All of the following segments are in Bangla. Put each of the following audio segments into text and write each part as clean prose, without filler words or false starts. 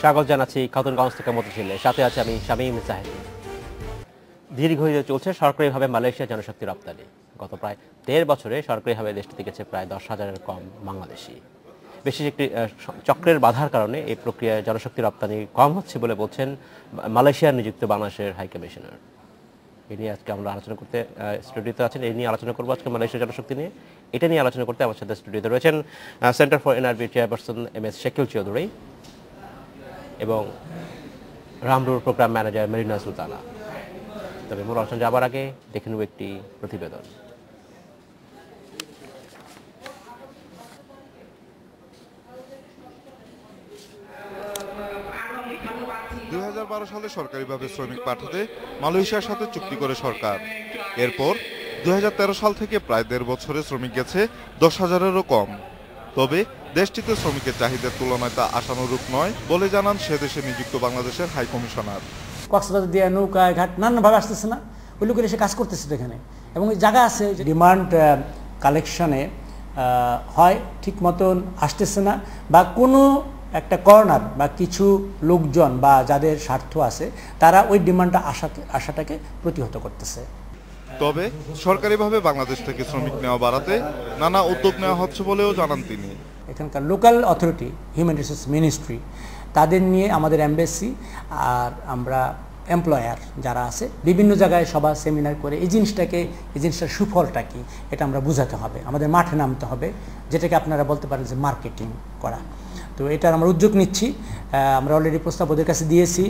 স্বাগত জানাচ্ছি খাতুনগঞ্জ থেকে মতিঝিলে, সাথে আছে আমি শামীম জাহিদ। দীর্ঘদিন চলছে সরকারিভাবে মালয়েশিয়া জনশক্তি রপ্তানি। গত প্রায় ১.৫ বছরে সরকারিভাবে দেশটিতে গেছে প্রায় ১০,০০০-এর কম বাংলাদেশি। বিশেষ একটি চক্রের বাধার কারণে এই প্রক্রিয়ায় জনশক্তি রপ্তানি কম হচ্ছে বলে বলছেন মালয়েশিয়ার নিযুক্ত বাংলাদেশের হাই কমিশনার। এই নিয়ে আজকে আমরা আলোচনা করতে স্টুডিওতে আছেন, এই নিয়ে আলোচনা করবো আজকে মালয়েশিয়ার জনশক্তি নিয়ে। এটা নিয়ে আলোচনা করতে আমার সাথে স্টুডিওতে রয়েছেন centre for NRB chairperson MS Shakil Chowdhury এবং রামরুর প্রোগ্রাম ম্যানেজার মেরিনা সুলতানা। তবে মূল আলোচনা যাবার আগে দেখে নেব একটি প্রতিবেদন। ২০১২ সালে সরকারিভাবে শ্রমিক পাঠাতে মালয়েশিয়ার সাথে চুক্তি করে সরকার। এরপর ২০১৩ সাল থেকে প্রায় ১.৫ বছরে শ্রমিক গেছে ১০,০০০-এরও কম। তবে দেশটিতে শ্রমিকের চাহিদার তুলনায় তা আশানুরূপ নয় বলে জানান সে দেশে নিযুক্ত বাংলাদেশের হাই কমিশনার। কক্সবাজার দিয়ে নৌকায় ঘাট নানানভাবে আসতেছে না, ওই লোকের এসে কাজ করতেছে এখানে, এবং ওই জায়গা আছে ডিমান্ড কালেকশনে হয় ঠিক মতন আসতেছে না, বা কোনো একটা কর্নার বা কিছু লোকজন বা যাদের স্বার্থ আছে তারা ওই ডিমান্ডটা আশাটাকে প্রতিহত করতেছে। তবে সরকারিভাবে বাংলাদেশ থেকে শ্রমিক নেওয়া বাড়াতে নানা উদ্যোগ নেওয়া হচ্ছে বলেও জানান তিনি। এখানকার local authority, human resource ministry, তাদের নিয়ে আমাদের এমবেসি আর আমরা এমপ্লয়ার যারা আছে বিভিন্ন জায়গায় সভা সেমিনার করে এই জিনিসটার সুফলটা কি এটা আমরা বুঝাতে হবে, আমাদের মাঠে নামতে হবে, যেটাকে আপনারা বলতে পারেন যে মার্কেটিং করা। তো এটার আমরা উদ্যোগ নিচ্ছি, আমরা অলরেডি প্রস্তাব ওদের কাছে দিয়েছি,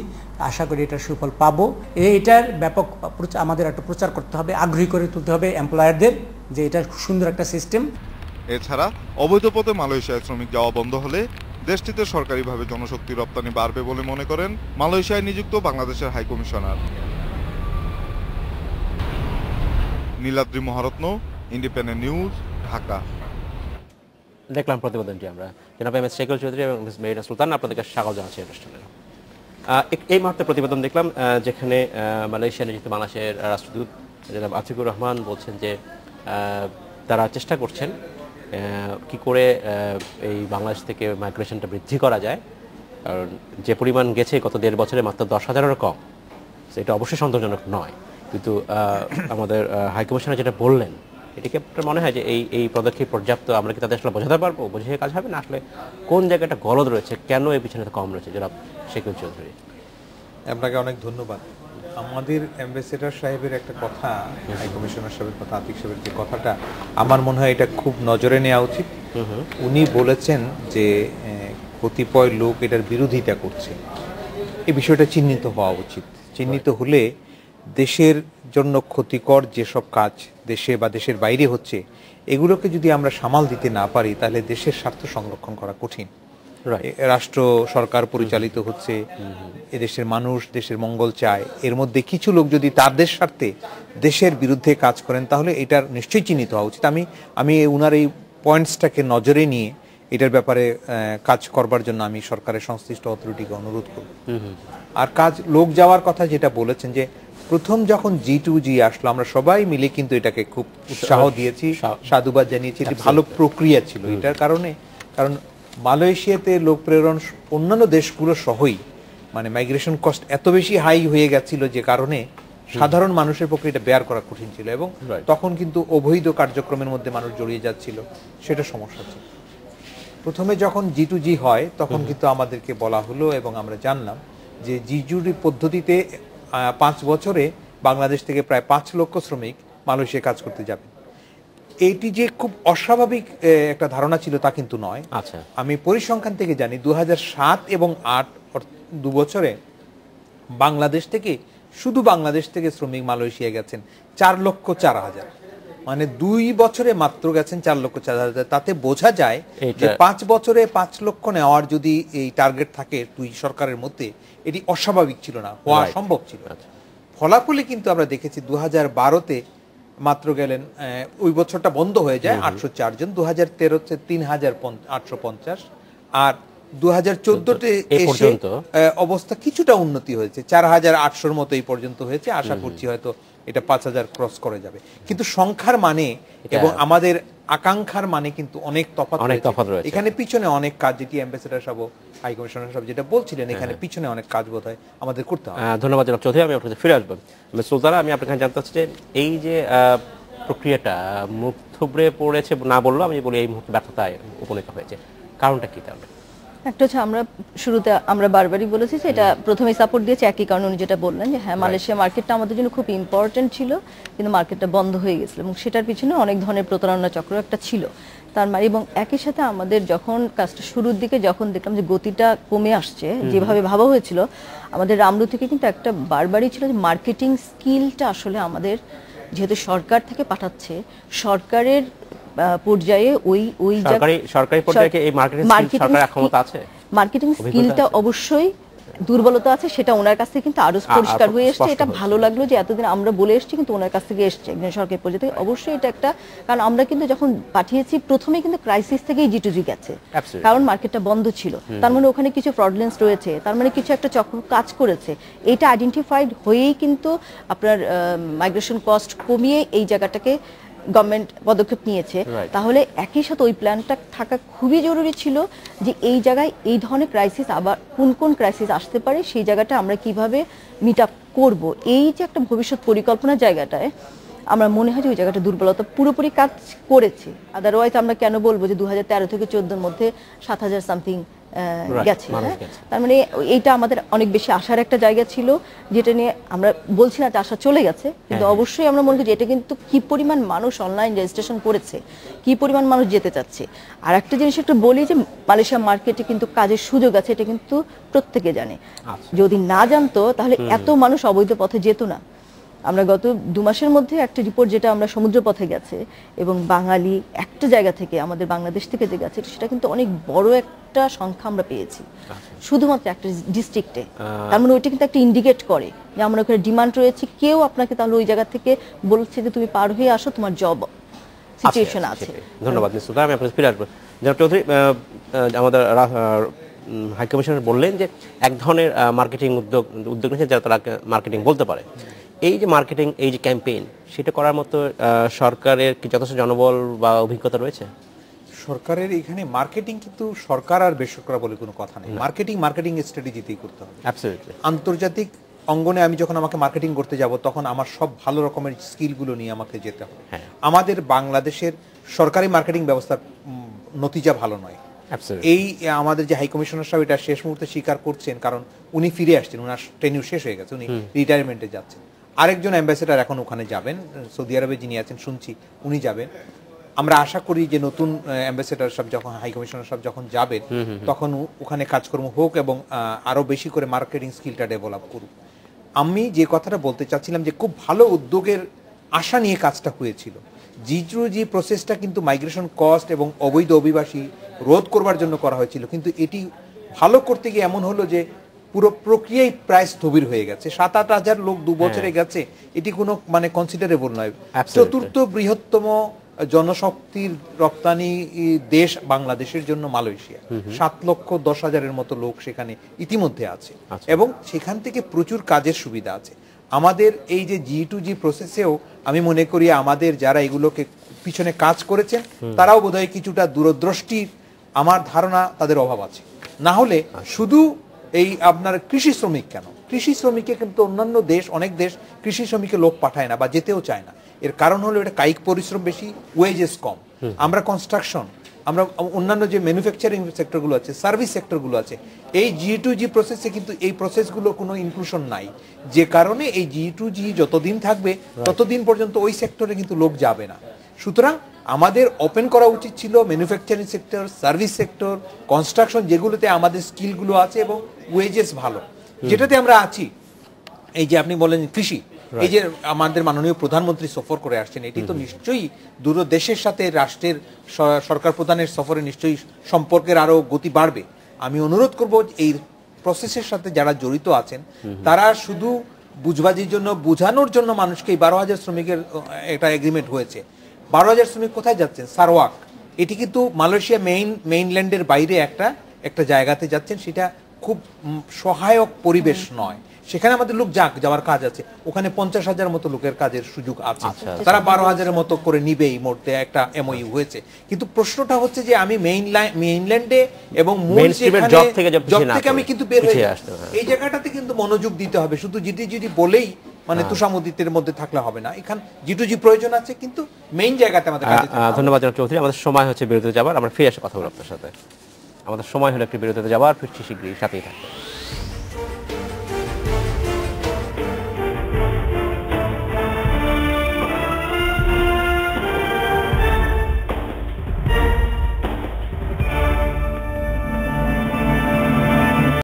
আশা করি এটার সুফল পাবো। এটার ব্যাপক আমাদের একটু প্রচার করতে হবে, আগ্রহী করে তুলতে হবে এমপ্লয়ারদের যে এটা সুন্দর একটা সিস্টেম। এছাড়া অবৈধ পথে মালয়েশিয়ায় শ্রমিক যাওয়া বন্ধ হলে দেশটিতে সরকারিভাবে জনশক্তি রপ্তানি বাড়বে বলে মনে করেন মালয়েশিয়ায় নিযুক্ত বাংলাদেশের high commissioner. Niladri Maharatna, independent news, Dhaka. দেখলাম প্রতিবেদনটি আমরা। জনাব MS শাকিল চৌধুরী এবং মিস মেরিনা সুলতান, আপনাদেরকে স্বাগত জানাচ্ছি অনুষ্ঠানে। এই মুহূর্তে প্রতিবেদন দেখলাম যেখানে মালয়েশিয়া নিযুক্ত বাংলাদেশের রাষ্ট্রদূত জনাব আতিকুর রহমান বলছেন যে তারা চেষ্টা করছেন কি করে এই বাংলাদেশ থেকে মাইগ্রেশনটা বৃদ্ধি করা যায়, কারণ যে পরিমাণ গেছে গত ১.৫ বছরে মাত্র ১০,০০০-এরও কম, সেটা অবশ্যই সন্তোষজনক নয়। কিন্তু আমাদের হাইকমিশনার যেটা বললেন, এটাকে আপনার মনে হয় যে এই পদক্ষেপ পর্যাপ্ত? আমরা কি তাদের আসলে বোঝাতে পারবো, বুঝিয়ে কাজ হবে না? আসলে কোন জায়গাটা গলদ রয়েছে, কেন এই পিছনে কম রয়েছে? জনাব শাকিল চৌধুরী। আপনাকে অনেক ধন্যবাদ। আমাদের অ্যাম্বাসেডর সাহেবের একটা কথা, হাই কমিশনার সাহেবের কথা, আতিক সাহেবের যে কথাটা, আমার মনে হয় এটা খুব নজরে নেওয়া উচিত। উনি বলেছেন যে কতিপয় লোক এটার বিরোধিতা করছে, এই বিষয়টা চিহ্নিত হওয়া উচিত। চিহ্নিত হলে দেশের জন্য ক্ষতিকর যেসব কাজ দেশে বা দেশের বাইরে হচ্ছে, এগুলোকে যদি আমরা সামাল দিতে না পারি তাহলে দেশের স্বার্থ সংরক্ষণ করা কঠিন। রাষ্ট্র সরকার পরিচালিত হচ্ছে, এদেশের মানুষ দেশের মঙ্গল চায়, এর মধ্যে কিছু লোক যদি তাদের স্বার্থে দেশের বিরুদ্ধে কাজ করেন তাহলে এটার নিশ্চয়ই চিহ্নিত হওয়া উচিত। আমি উনার এই পয়েন্টসটাকে নজরে নিয়ে এটার ব্যাপারে কাজ করবার জন্য আমি সরকারের সংশ্লিষ্ট অথরিটিকে অনুরোধ করব। আর লোক যাওয়ার কথা যেটা বলেছেন, যে প্রথম যখন G2G আসলো আমরা সবাই মিলে কিন্তু এটাকে খুব উৎসাহ দিয়েছি, সাধুবাদ জানিয়েছি, এটি ভালো প্রক্রিয়া ছিল। এটার কারণ মালয়েশিয়াতে লোক প্রেরণ অন্যান্য দেশগুলো সহই মানে মাইগ্রেশন কস্ট এত বেশি হাই হয়ে গেছিল যে কারণে সাধারণ মানুষের পক্ষে এটা বেয়ার করা কঠিন ছিল, এবং তখন কিন্তু অবৈধ কার্যক্রমের মধ্যে মানুষ জড়িয়ে যাচ্ছিল, সেটা সমস্যা ছিল। প্রথমে যখন G2G হয় তখন কিন্তু আমাদেরকে বলা হলো এবং আমরা জানলাম যে G2G পদ্ধতিতে 5 বছরে বাংলাদেশ থেকে প্রায় 5 লক্ষ শ্রমিক মালয়েশিয়ায় কাজ করতে যাবে। এইটি যে খুব অস্বাভাবিক একটা ধারণা ছিল তা কিন্তু নয়। আচ্ছা, আমি পরিসংখ্যান থেকে জানি 2007 এবং 8 2 বছরে বাংলাদেশ থেকে, শুধু বাংলাদেশ থেকে শ্রমিক মালয়েশিয়া গেছেন 4,04,000, মানে 2 বছরে মাত্র গেছেন 4,04,000। তাতে বোঝা যায় যে 5 বছরে 5 লক্ষ নেওয়ার যদি এই টার্গেট থাকে দুই সরকারের মধ্যে, এটি অস্বাভাবিক ছিল না, হওয়া সম্ভব ছিল। ফলাফলে কিন্তু আমরা দেখেছি 2012-তে মাত্র গেলেন, ওই বছরটা বন্ধ হয়ে যায় 804 জন, 2013-তে 3,850, আর 2014-তে অবস্থা কিছুটা উন্নতি হয়েছে, 4,800-র মতো এই পর্যন্ত হয়েছে। আশা করছি হয়তো এটা 5,000 ক্রস করে যাবে, কিন্তু সংখ্যার মানে এবং আমাদের আকাঙ্ক্ষার মানে কিন্তু অনেক তফাৎ রয়েছে। এখানে পিছনে অনেক কাজ, যেটি অ্যাম্বাসেডর সাহেব, হাই কমিশনার সাহেব যেটা বলছিলেন, এখানে পিছনে অনেক কাজ বোধহয় আমাদের করতে হবে। ধন্যবাদ জনাব চৌধুরী, আমি আপনার কাছে ফিরে আসবো। সুলতানা, আমি আপনার কাছে জানতে চাচ্ছি যে এই যে প্রক্রিয়াটা মুখ থুবড়ে পড়েছে না বললো, আমি বলি এই মুহূর্তে ব্যর্থতায় উপনীত হয়েছে, কারণটা কি তাহলে? একটা হচ্ছে আমরা শুরুতে আমরা বারবারই বলেছি যে এটা প্রথমেই সাপোর্ট দিয়েছে একই কারণে উনি যেটা বললেন যে হ্যাঁ মালয়েশিয়া মার্কেটটা আমাদের জন্য খুব ইম্পর্টেন্ট ছিল, কিন্তু মার্কেটটা বন্ধ হয়ে গেছিল এবং সেটার পিছনে অনেক ধরনের প্রতারণা চক্র একটা ছিল তার মানে। এবং একই সাথে আমাদের যখন কাজটা শুরুর দিকে যখন দেখলাম যে গতিটা কমে আসছে যেভাবে ভাবা হয়েছিল, আমাদের রামরু থেকে কিন্তু একটা বারবারই ছিল যে মার্কেটিং স্কিলটা আসলে আমাদের, যেহেতু সরকার থেকে পাঠাচ্ছে, সরকারের পর্যায়ে ওই সরকারি পর্যায়ে এই মার্কেটিং সরকারের ক্ষমতা আছে, মার্কেটিং স্কিলটা অবশ্যই দুর্বলতা আছে, সেটা ওনার কাছ থেকে কিন্তু আরো পরিষ্কার হয়ে এসছে। এটা ভালো লাগলো যে এতদিন আমরা বলে এসছি কিন্তু ওনার কাছ থেকে এসছে একজন সরকারি পর্যায়ে থেকে। অবশ্যই এটা একটা, কারণ আমরা কিন্তু যখন পাঠিয়েছি প্রথমেই কিন্তু ক্রাইসিস থেকেই G2G গেছে, কারণ মার্কেটটা বন্ধ ছিল, তার মানে ওখানে কিছু ফ্রডলেন্স রয়েছে, তার মানে কিছু একটা চক্র কাজ করেছে। এটা আইডেন্টিফাইড হয়েই কিন্তু আপনার মাইগ্রেশন কস্ট কমিয়ে এই জায়গাটাকে গভর্নমেন্ট পদক্ষেপ নিয়েছে। তাহলে একই সাথে ওই প্ল্যানটা থাকা খুবই জরুরি ছিল যে এই জায়গায় এই ধরনের ক্রাইসিস আবার কোন কোন ক্রাইসিস আসতে পারে, সেই জায়গাটা আমরা কিভাবে মিট আপ করবো, এই যে একটা ভবিষ্যৎ পরিকল্পনার জায়গাটায় আমার মনে হয় যে ওই জায়গাটা দুর্বলতা পুরোপুরি কাজ করেছে। আদারওয়াইজ আমরা কেন বলবো যে 2013 থেকে 2014 মধ্যে 7,000 সামথিং গেছে, তার মানে এইটা আমাদের অনেক বেশি আশার একটা জায়গা ছিল, যেটা নিয়ে আমরা বলছি না যে আশা চলে গেছে, কিন্তু অবশ্যই আমরা মনে করি যে এটা কিন্তু কি পরিমাণ মানুষ অনলাইন রেজিস্ট্রেশন করেছে, কি পরিমাণ মানুষ যেতে চাচ্ছে। আর একটা জিনিস একটু বলি যে মালয়েশিয়া মার্কেটে কিন্তু কাজের সুযোগ আছে, এটা কিন্তু প্রত্যেকে জানে। যদি না জানতো তাহলে এত মানুষ অবৈধ পথে যেত না। আমরা গত 2 মাসের মধ্যে একটা রিপোর্ট যেটা আমরা সমুদ্র পথে গেছে এবং বাঙালি একটা জায়গা থেকে আমাদের বাংলাদেশ থেকে যে গেছে, সেটা কিন্তু অনেক বড় একটা সংখ্যা আমরা পেয়েছি শুধুমাত্র একটা ডিস্ট্রিক্টে। তার মানে ওইটা কিন্তু একটা ইন্ডিকেট করে যে আমরা ওখানে ডিমান্ড রয়েছে, কেউ আপনাকে তাহলে ওই জায়গা থেকে বলছে যে তুমি পার হয়ে আসো, তোমার জব সিচুয়েশন আছে। ধন্যবাদ মিস্টার, আমি আপনার ফিরে আসবো। জনাব চৌধুরী, আমাদের হাই কমিশনার বললেন যে এক ধরনের মার্কেটিং উদ্যোগ নিয়েছে যারা তারা মার্কেটিং বলতে পারে। এই যে মার্কেটিং, এই যে ক্যাম্পেইন, সেটা করার মতো সরকারের কি যথেষ্ট জনবল বা অভিজ্ঞতা রয়েছে? সরকারের এখানে মার্কেটিং কিন্তু সরকার আর বেসরকার বলে কোনো কথা নেই। মার্কেটিং স্ট্র্যাটেজিতেই করতে হবে। অ্যাবসলিউটলি। আন্তর্জাতিক অঙ্গনে আমি যখন আমাকে মার্কেটিং করতে যাব, তখন আমার সব ভালো রকমের স্কিলগুলো নিয়ে আমাকে যেতে হবে। আমাদের বাংলাদেশের সরকারি মার্কেটিং ব্যবস্থার নতিজা ভালো নয়। এই আমাদের যে হাই কমিশনার সাহেব এটা শেষ মুহূর্তে স্বীকার করছেন, কারণ উনি ফিরে আসছেন, ওনার টেনিউর শেষ হয়ে গেছে, উনি রিটায়ারমেন্টে যাচ্ছেন। আরেকজন অ্যাম্বাসেডর এখন ওখানে যাবেন, সৌদি আরবে যিনি আছেন শুনছি উনি যাবেন। আমরা আশা করি যে নতুন অ্যাম্বাসেডর সাহেব যখন, হাই কমিশনার সাহেব যখন যাবেন, তখন ওখানে কাজকর্ম হোক এবং আরো বেশি করে মার্কেটিং স্কিলটা ডেভেলপ করুক। আমি যে কথাটা বলতে চাচ্ছিলাম যে খুব ভালো উদ্যোগের আশা নিয়ে কাজটা হয়েছিল। G2G প্রসেসটা কিন্তু মাইগ্রেশন কস্ট এবং অবৈধ অভিবাসী রোধ করবার জন্য করা হয়েছিল, কিন্তু এটি ভালো করতে গিয়ে এমন হলো যে পুরো প্রক্রিয়াই প্রায় স্থবির হয়ে গেছে। 7-8 হাজার লোক 2 বছরে গেছে, এটি কোনো মানে কনসিডারেবল নয়। চতুর্থ বৃহত্তম জনশক্তির রপ্তানি দেশ বাংলাদেশের জন্য মালয়েশিয়া। 7,10,000-এর মতো লোক সেখানে ইতিমধ্যে আছে এবং সেখান থেকে প্রচুর কাজের সুবিধা আছে। আমাদের এই যে G2G প্রসেসেও আমি মনে করি আমাদের যারা এগুলোকে পিছনে কাজ করেছেন তারাও বোধহয় কিছুটা দূরদৃষ্টির, আমার ধারণা তাদের অভাব আছে। না হলে শুধু এই আপনার কৃষি শ্রমিক কেন, কৃষি শ্রমিকে কিন্তু অন্যান্য দেশ, অনেক দেশ কৃষি শ্রমিকে লোক পাঠায় না বা যেতেও চায় না। এর কারণ হলো এটা কায়িক পরিশ্রম বেশি, ওয়েজেস কম। আমরা কনস্ট্রাকশন, আমরা অন্যান্য যে ম্যানুফ্যাকচারিং সেক্টরগুলো আছে, সার্ভিস সেক্টরগুলো আছে, এই G2G প্রসেসে কিন্তু এই প্রসেসগুলো কোনো ইনক্লুশন নাই, যে কারণে এই G2G যতদিন থাকবে ততদিন পর্যন্ত ওই সেক্টরে কিন্তু লোক যাবে না। সুতরাং আমাদের ওপেন করা উচিত ছিল manufacturing sector, service sector, construction, যেগুলোতে আমাদের স্কিলগুলো আছে এবং ওয়েজেস ভালো, যেটাতে আমরা আছি। এই যে আপনি বলেন কৃষি, এই যে আমাদের মাননীয় প্রধানমন্ত্রী সফর করে আসছেন, এটি তো নিশ্চয়ই দূর দেশের সাথে রাষ্ট্রের সরকার প্রধানের সফরে নিশ্চয়ই সম্পর্কের আরো গতি বাড়বে। আমি অনুরোধ করব এই প্রসেসের সাথে যারা জড়িত আছেন তারা শুধু বুঝবাজির জন্য, বোঝানোর জন্য মানুষকে, 12,000 শ্রমিকের একটা এগ্রিমেন্ট হয়েছে, 12,000 শ্রমিক কোথায় যাচ্ছেন? সারওয়াক। এটি কিন্তু মালয়েশিয়া মেইনল্যান্ডের বাইরে একটা জায়গাতে যাচ্ছেন, সেটা খুব সহায়ক পরিবেশ নয়। সেখানে আমাদের লোক যাওয়ার কাজ আছে, ওখানে 50,000 মতো লোকের কাজের সুযোগ আছে, আচ্ছা। তারা 12,000-এর মতো করে নিবে, এই মুহূর্তে একটা এমওইউ হয়েছে। কিন্তু প্রশ্নটা হচ্ছে যে আমি মেইনল্যান্ডে এবং মূল Mainstream-এর যেখানে job থেকে job থেকে আমি কিন্তু বের হয়ে পিছিয়ে যাই। আসতে হবে। এই জায়গাটাতে কিন্তু মনোযোগ দিতে হবে, শুধু জিটি বলেই মানে তুষামোদিতের মধ্যে থাকলে হবে না, এখানে জিটুজি প্রয়োজন আছে, কিন্তু মেইন জায়গাতে আমাদের কাজে থাকতে হবে। ধন্যবাদ জনাব চৌধুরী। আমাদের সময় হচ্ছে বিরতিতে যাবার, আমরা ফিরে এসে কথা বলবো আপনার সাথে। আমাদের সময় হলো একটি বিরতিতে যাবার, ফিরছি শীঘ্রই, সাথেই থাকবে।